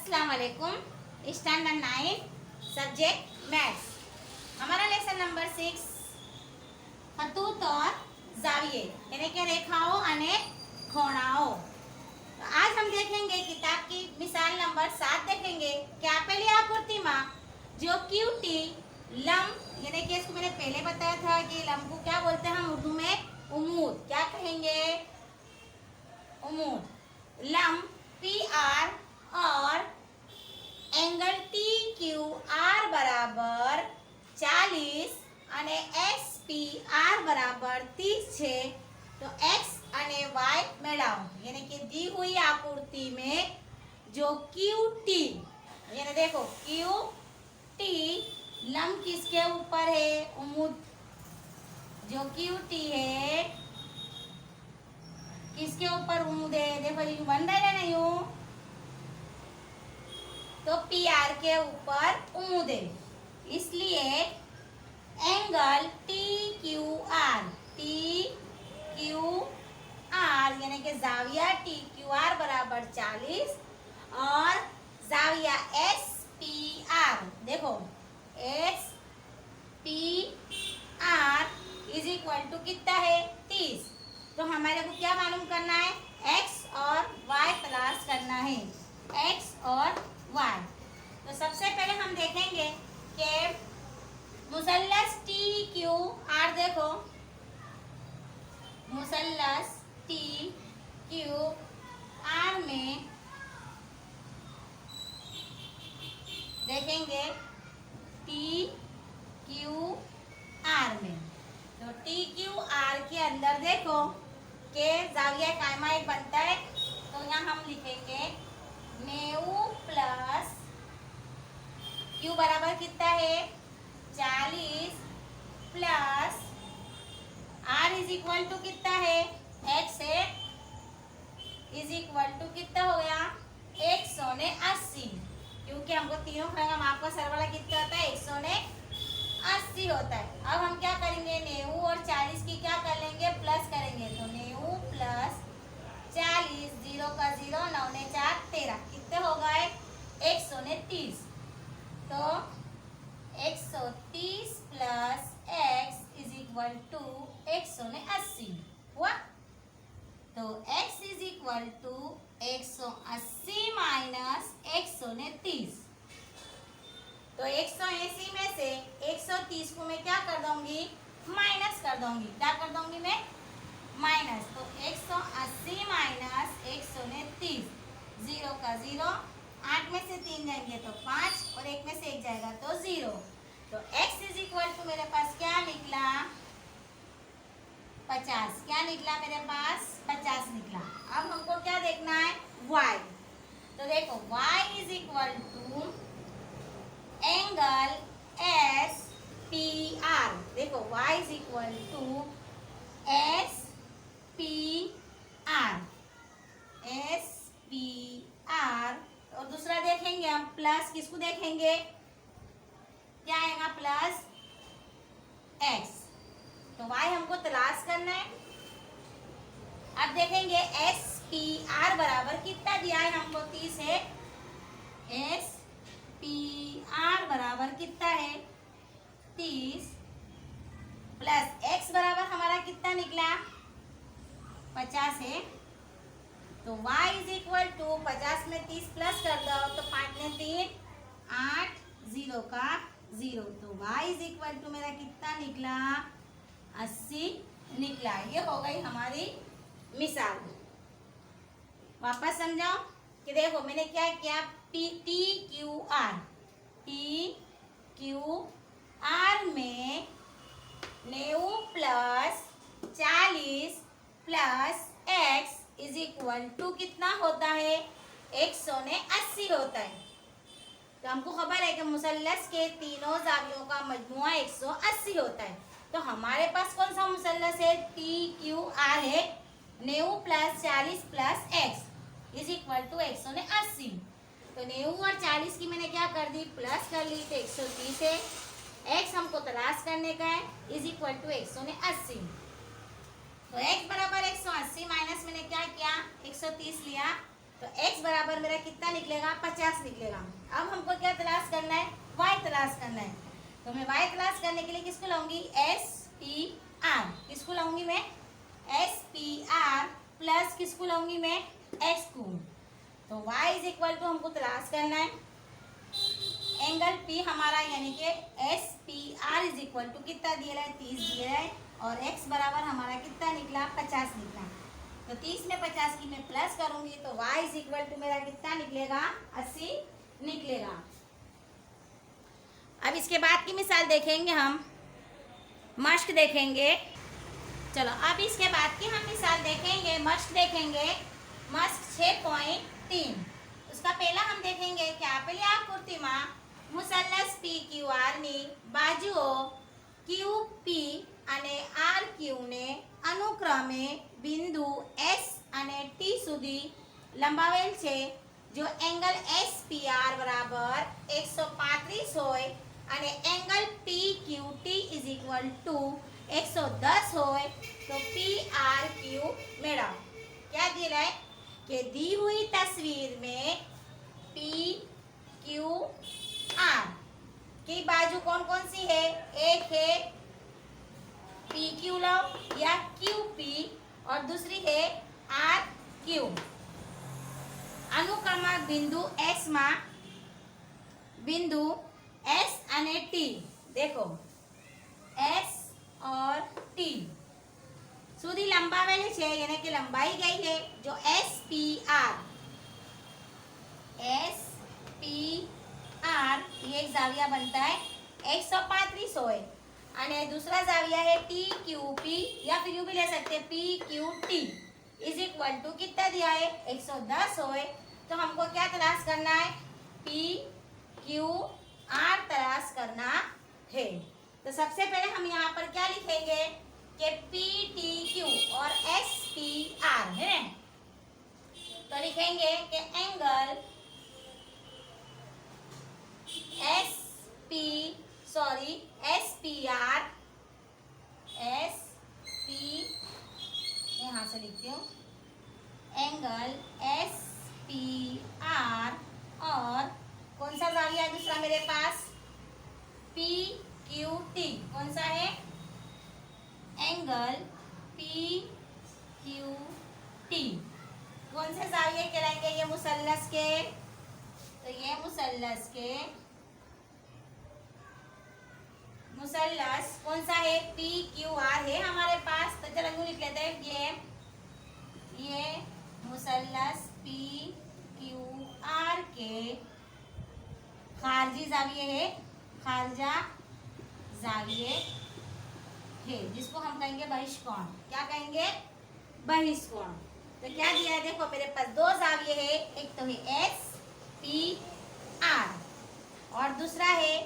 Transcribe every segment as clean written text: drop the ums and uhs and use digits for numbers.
अस्सलाम वालेकुम। Standard 9 subject maths, हमारा लेसन नंबर 6 खतूत और जाविये यानी कि रेखाओं અને ખૂણાઓ। तो आज हम देखेंगे किताब की मिसाल नंबर 7 देखेंगे कि आपेली आकृति में जो क्यूटी लंब यानी कि इसको मैंने पहले बताया था कि लंब को क्या बोलते हैं हम उर्दू में उमूद, क्या कहेंगे उमूद। लंब पी आर और एंगल टी क्यू आर बराबर 40 અને એક્સ પી આર બરાબર 30 છે। तो एक्स અને वाई મેળવો यानी कि दी हुई आकृति में जो क्यू टी यानी देखो क्यू टी लंब किसके ऊपर है उम्मीद, जो क्यू टी है किसके ऊपर उम्मीद है, देखो यू बन रहा है ना यू, तो पी आर के ऊपर उम्मीद है, इसलिए एंगल टी क्यू आर यानी कि जाविया टी क्यू आर बराबर 40 और जाविया एस पी आर, देखो s P r is equal to कितना है 30। तो हमारे को क्या मालूम करना है, एक्स और वाई तलाश करना है, एक्स और वाई। तो सबसे पहले हम देखेंगे कि मुसल्लस टी क्यू आर, देखो मुसल्लस टी क्यू आर में देखेंगे टी क्यू आर में, तो टी क्यू आर के अंदर देखो के जाविया कायमा एक बनता है, तो यहाँ हम लिखेंगे 90 प्लस क्यू बराबर कितना है 40 plus r is equal to कितना है एक्स है इज इक्वल टू कितना हो गया 180, क्योंकि हमको तीनों का माप का सरवाला कितना होता है 180 होता है। अब हम क्या करेंगे 90 और 40 की क्या कर लेंगे प्लस करेंगे, तो 90 प्लस 40 0 का 0 9 ने 4 13 कितने हो गए 130। तो 130 plus x is equal to 180 हुआ। तो x is equal to 180 minus 130। तो 180 में से 130 को मैं क्या कर दूंगी माइनस कर दूंगी, क्या कर दूंगी मैं माइनस, तो 180 माइनस 130 0 का 0 8 में से 3 जाएंगे तो 5 और 1 में से 1 जाएगा तो 0। तो x इज इक्वल टू मेरे पास क्या निकला 50, क्या निकला मेरे पास 50 निकला। अब हमको क्या देखना है y, तो देखो y is equal to angle s P r, देखो y is equal to s P R और दूसरा देखेंगे हम प्लस किसको देखेंगे, क्या आएगा प्लस एक्स, तो y हमको तलाश करना है। अब देखेंगे एस पी आर बराबर कितना दिया है हमको 30 है, एस पी आर बराबर कितना है 30 प्लस एक्स बराबर हमारा कितना निकला 50 है, तो y इज इक्वल टू 50 में 30 प्लस कर दो तो 5 में 3 8 0 का 0, तो y इज इक्वल टू मेरा कितना निकला 80 निकला। ये हो गई हमारी मिसाल। वापस समझाओ कि देखो मैंने क्या किया टी क्यू आर में 90 plus 40 plus x is equal to कितना होता है 180 होता है। तो हमको खबर है कि मुसल्लस के तीनों जावियों का मजमुआ 180 होता है। तो हमारे पास कौन सा मुसल्लस है टी क्यू आर है, 90 plus 40 plus x is equal to 180। तो 90 और 40 की मैंने क्या कर दी प्लस कर ली तो 130 है, एक्स हमको तलाश करने का है इज इक्वल टू 180। तो x बराबर 180 माइनस मैंने क्या किया 130 लिया तो x बराबर मेरा कितना निकलेगा, 50 निकलेगा। अब हमको क्या तलाश करना है, y तलाश करना है। तो मैं y तलाश करने के लिए किसको लाऊंगी, SPR। किसको लाऊंगी मैं, SPR प्लस किसको लाऊंगी मैं, x को। तो y इज इक्वल टू हमको तलाश करना है एंगल P हमारा, यानी कि SPR इज इक्वल टू कितना दिया है, 30 दिया है, और x बराबर हमारा कितना निकला, 50 निकला। तो 30 में 50 की मैं प्लस करूंगी तो y इज इक्वल टू मेरा कितना निकलेगा, 80 निकलेगा। अब इसके बाद की मिसाल देखेंगे हम, मश्क देखेंगे। चलो अब इसके बाद की हम मिसाल देखेंगे, मश्क देखेंगे। मश्क 6.3। उसका पहला हम देखेंगे कि आपली आकृतिमा मुसल्लस PQR ની બાજુઓ QP અને RQ ને અનુક્રમે બિંદુ S અને T સુધી લંબાવેલ છે। જો એંગલ SPR બરાબર 135 હોય અને angle PQT is equal to 110 હોય तो PRQ મેળવો। क्या दिया है कि दी हुई तस्वीर में PQR की बाजू कौन कौन सी है, एक है PQ लो या QP और दूसरी है RQ। अनुक्रमक बिंदु S में बिंदु S અને T, देखो S और T સુધી લંબાવેલી છે, यानी कि लंबाई गई है। जो SPR ये एक जाविया बनता है 135 होए, और दूसरा जाविया है TQP या फिर यूं भी ले सकते हैं PQT इज इक्वल टू कितना दिया है, 110 होए। तो हमको क्या तलाश करना है, PQR तलाश करना है। तो सबसे पहले हम यहाँ पर क्या लिखेंगे कि PTQ और SPR है, तो लिखेंगे कि एंगल SPR यहाँ से लिखती हूँ, एंगल SPR और कौन सा जाविया है दूसरा मेरे पास, PQT। कौन सा है, एंगल PQT कौन से जाविये कहलाएंगे, ये मुसल्लस के। तो ये मुसल्लस कौन सा है, PQR है हमारे पास। तो चलो यूं लिख लेते हैं, ये मुसल्लस PQR के खारजी जाविये है, खारजा जाविये है, जिसको हम कहेंगे बहिष्कोण। क्या कहेंगे, बहिष्कोण। तो क्या दिया है, देखो मेरे पास दो जाविये है, एक तो है SPR और दूसरा है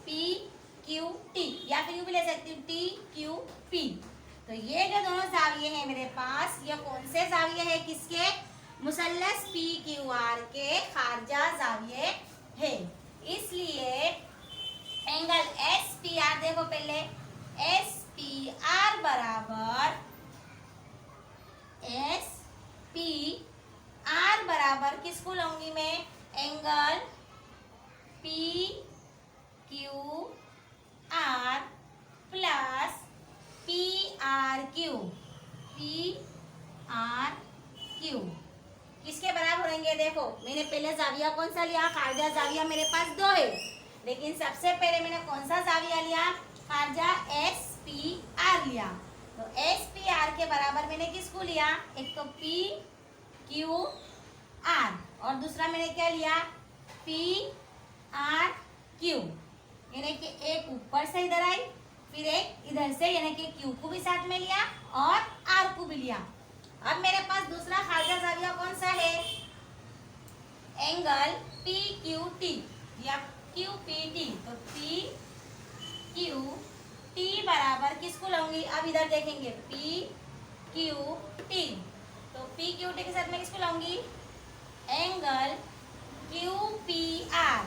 PQT या फिर यूं भी ले सकती हूँ TQP। तो ये जो दोनों जाविये हैं मेरे पास, ये कौन से जाविये है, किसके, मुसल्लस PQR के खारजा जाविये है। इसलिए एंगल SPR, देखो पहले SPR बराबर किसको लाऊंगी मैं, एंगल PQR प्लस PRQ। किसके बराबर होंगे, देखो मैंने पहले जाविया कौन सा लिया, खारजा जाविया मेरे पास दो है, लेकिन सबसे पहले मैंने कौन सा जाविया लिया, खारजा SPR लिया। तो SPR के बराबर मैंने किसको लिया, एक तो PQR और दूसरा मैंने क्या लिया, PRQ। यानी कि एक ऊपर से इधर आई, फिर एक इधर से, यानी कि Q को भी साथ में लिया और R को भी लिया। अब मेरे पास दूसरा खारजा जाविया कौन सा है, एंगल PQT या QPT। तो PQT बराबर किसको लाऊंगी, अब इधर देखेंगे PQT। तो PQT के साथ में किसको लाऊंगी, angle QPR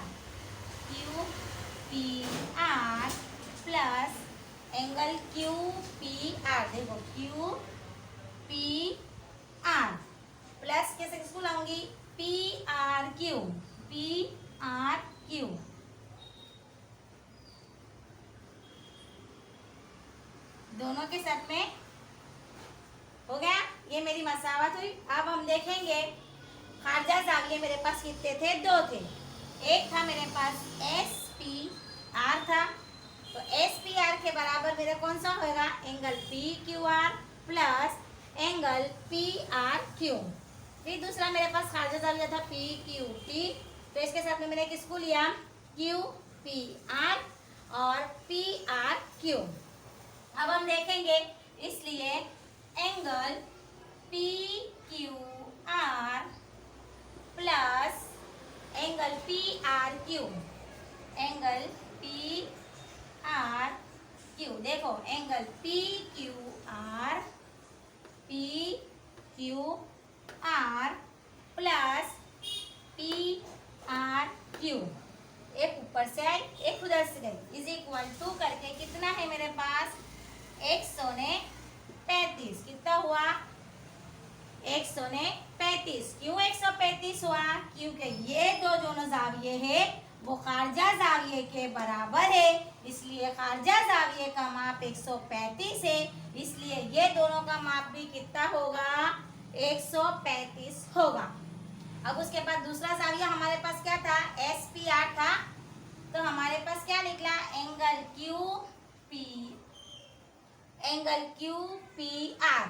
plus angle QPR। देखो QPR प्लस कैसे किसको लाऊंगी, P are Q, P R Q. दोनों के साथ में हो गया। ये मेरी मसावत हुई। अब हम देखेंगे खारजा जाविये मेरे पास कितने थे, दो थे। एक था मेरे पास एस पी आर था, तो एस पी आर के बराबर मेरा कौन सा होगा, angle P Q R plus angle P R Q. फिर दूसरा मेरे पास खारजा जाविया था पी क्यू टी, तो इसके साथ में मैंने किसको लिया, क्यू पी आर और पी आर क्यू। अब हम देखेंगे, इसलिए angle P Q R plus angle P R Q, angle P R Q. देखो angle P Q R, P Q R plus P R Q. एक ऊपर से आई, एक उधर से गई, इज इक्वल टू करके कितना है मेरे पास, 135। कितना हुआ, 135। क्यों 135 हुआ, क्योंकि ये दो दोनों जाविये है वो खारजा जाविये के बराबर है, इसलिए खारजा जाविये का माप 135 है, इसलिए ये दोनों का माप भी कितना होगा, 135 होगा। अब उसके बाद दूसरा जाविया हमारे पास क्या था, एस पी आर था, तो हमारे पास क्या निकला, angle Q P, angle Q P R,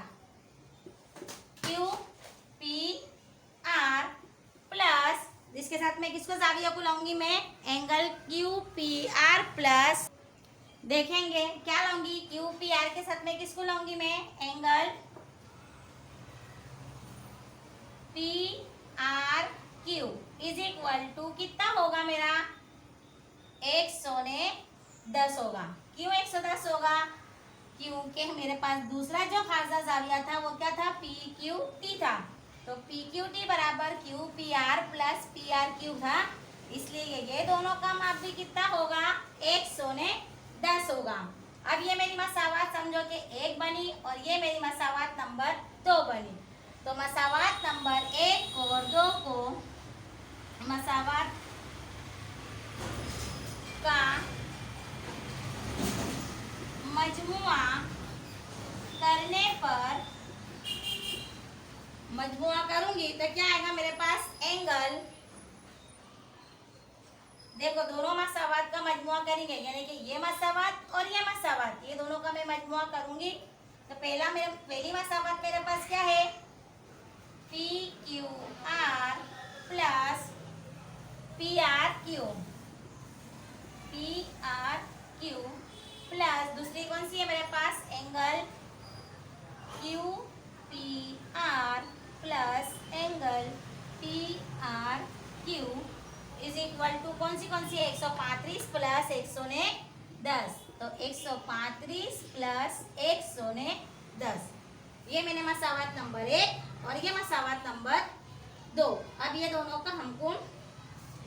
Q P R plus, जिसके साथ में किसको जाविया को लाऊंगी मैं, angle Q P R plus, देखेंगे क्या लाऊंगी, क्यू पी आर के साथ में किसको लाऊंगी मैं, angle P R Q is equal to कितना होगा मेरा, 110 होगा। क्यों 110 होगा, क्योंकि मेरे पास दूसरा जो खारजा जाविया था वो क्या था, पी क्यू टी था, तो पी क्यू टी बराबर Q P R plus P R Q था, इसलिए ये दोनों का माप भी कितना होगा, 110 होगा। अब ये मेरी मसावत समझो कि 1 बनी और ये मेरी मसावत नंबर 2 बनी। तो मसावत नंबर 1 और 2 को मसावत का मजमुआ करने पर, मजमुआ करूंगी तो क्या आएगा मेरे पास, एंगल, देखो दोनों मसावत का मजमुआ करेंगे, यानी कि ये मसावत और ये मसावत, ये दोनों का मैं मजमुआ करूंगी। तो पहली मसावत मेरे पास क्या है, P Q R plus P R Q, P R Q plus दूसरी कौन सी है मेरे पास, angle Q P R plus angle P R Q is equal to कौन सी है, 135 प्लस 110, तो 135 प्लस 110। ये मैंने मसावत नंबर 1 और ये मसावत नंबर 2। अब ये दोनों का हमको,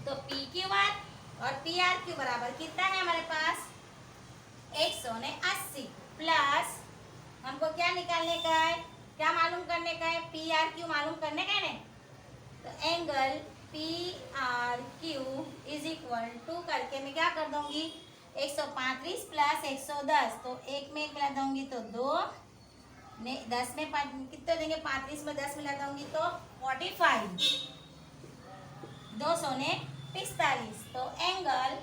तो पी क्यू आर और पी आर क्यू बराबर कितना है हमारे पास, 180 प्लस हमको क्या निकालने का है, क्या मालूम करने का है, पी आर क्यू मालूम करने का है ना, तो angle P R Q is equal to करके मैं क्या कर दूंगी, 135 प्लस 110, तो एक में एक मिला दूंगी तो 2, 10 में कितने देंगे, 35 में 10 मिला दूंगी तो 45, 245, तो एंगल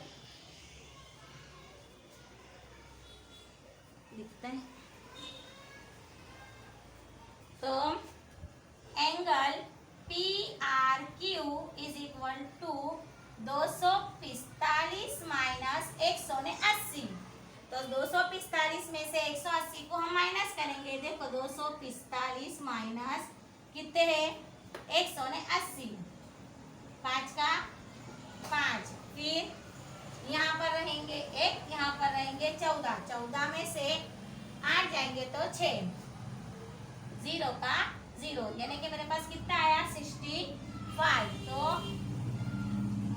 लिखते हैं, तो angle P R Q is equal to 245 minus 180, तो 245 में से 180 को हम माइनस करेंगे, देखो 245 माइनस कितने है, 180, 5 का 5, फिर यहाँ पर रहेंगे 1, यहाँ पर रहेंगे 14, 14 में से 8 जाएंगे तो 6, 0 का 0, यानी कि मेरे पास कितना आया, 65, तो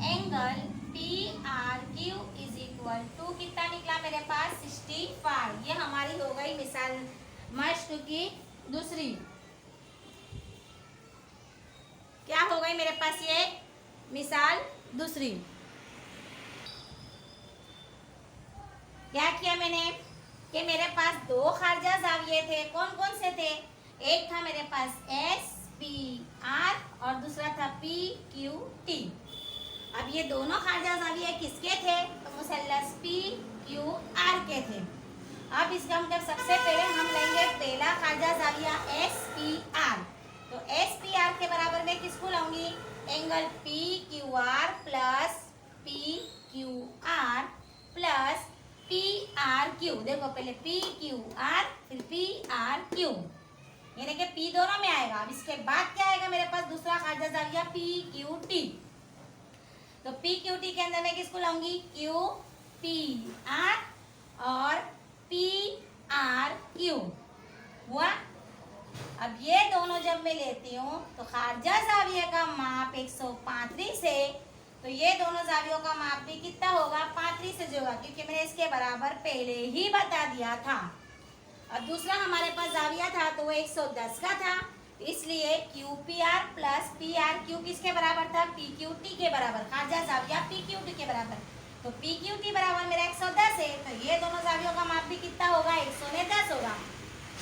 angle P R Q is equal to कितना निकला मेरे पास, 65। ये हमारी हो गई मिसाल मश्क की दूसरी। क्या होगा गई मेरे पास ये मिसाल दूसरी। क्या किया मैंने कि मेरे पास दो खारजा जाविये थे। कौन कौन से थे? एक था मेरे पास एस पी आर और दूसरा था पी क्यू टी। अब ये दोनों खारजा जाविये किसके थे? तो मुसल्लस पी क्यू आर के थे। अब इसका मतलब सबसे पहले हम लेंगे पहला खारजा जाविया एस पी आर। तो एस पी आर के बराबर मैं किसको लाऊंगी? Angle P Q R plus P Q R plus P R Q. देखो पहले पी क्यू आर फिर पी आर क्यू, यानी कि पी दोनों में आएगा। अब इसके बाद क्या आएगा मेरे पास? दूसरा खारजा जाविया पी क्यू टी। तो पी क्यू टी के अंदर मैं किसको लाऊंगी? क्यू पी आर और पी आर क्यू हुआ। अब ये दोनों जब मैं लेती हूँ तो खारजा जाविये का माप 135 है, तो ये दोनों जावियों का माप भी कितना होगा? 35 से होगा, क्योंकि मैंने इसके बराबर पहले ही बता दिया था। और दूसरा हमारे पास जाविया था तो वो 110 का था, इसलिए Q P R plus P R Q किसके बराबर था? पी क्यू टी के बराबर। खारजा जाविया पी क्यू टी के बराबर, तो पी क्यू टी बराबर मेरा 110 है, तो ये दोनों जावियों का माप भी कितना होगा? 110 होगा।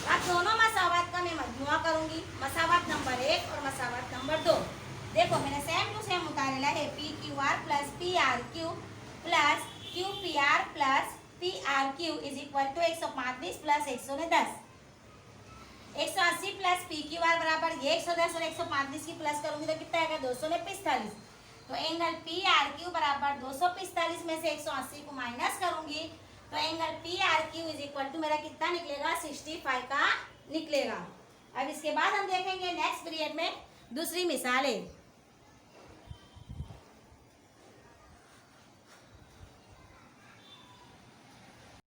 अब दोनों मसावत का मैं मजमुआ करूंगी, मसावत नंबर 1 और मसावत नंबर 2। देखो मैंने सेम टू सेम उतारेला है P Q R plus P R Q plus q P R plus P R Q is equal to 135 plus 110। 180 plus P Q r बराबर ये 110 और 135 की प्लस करूंगी तो कितना आएगा? 245। तो एंगल पी आर क्यू बराबर 245 में से 180 को माइनस करूंगी तो angle P R Q is equal to मेरा कितना निकलेगा? 65 का निकलेगा। अब इसके बाद हम देखेंगे नेक्स्ट पीरियड में दूसरी मिसाल है।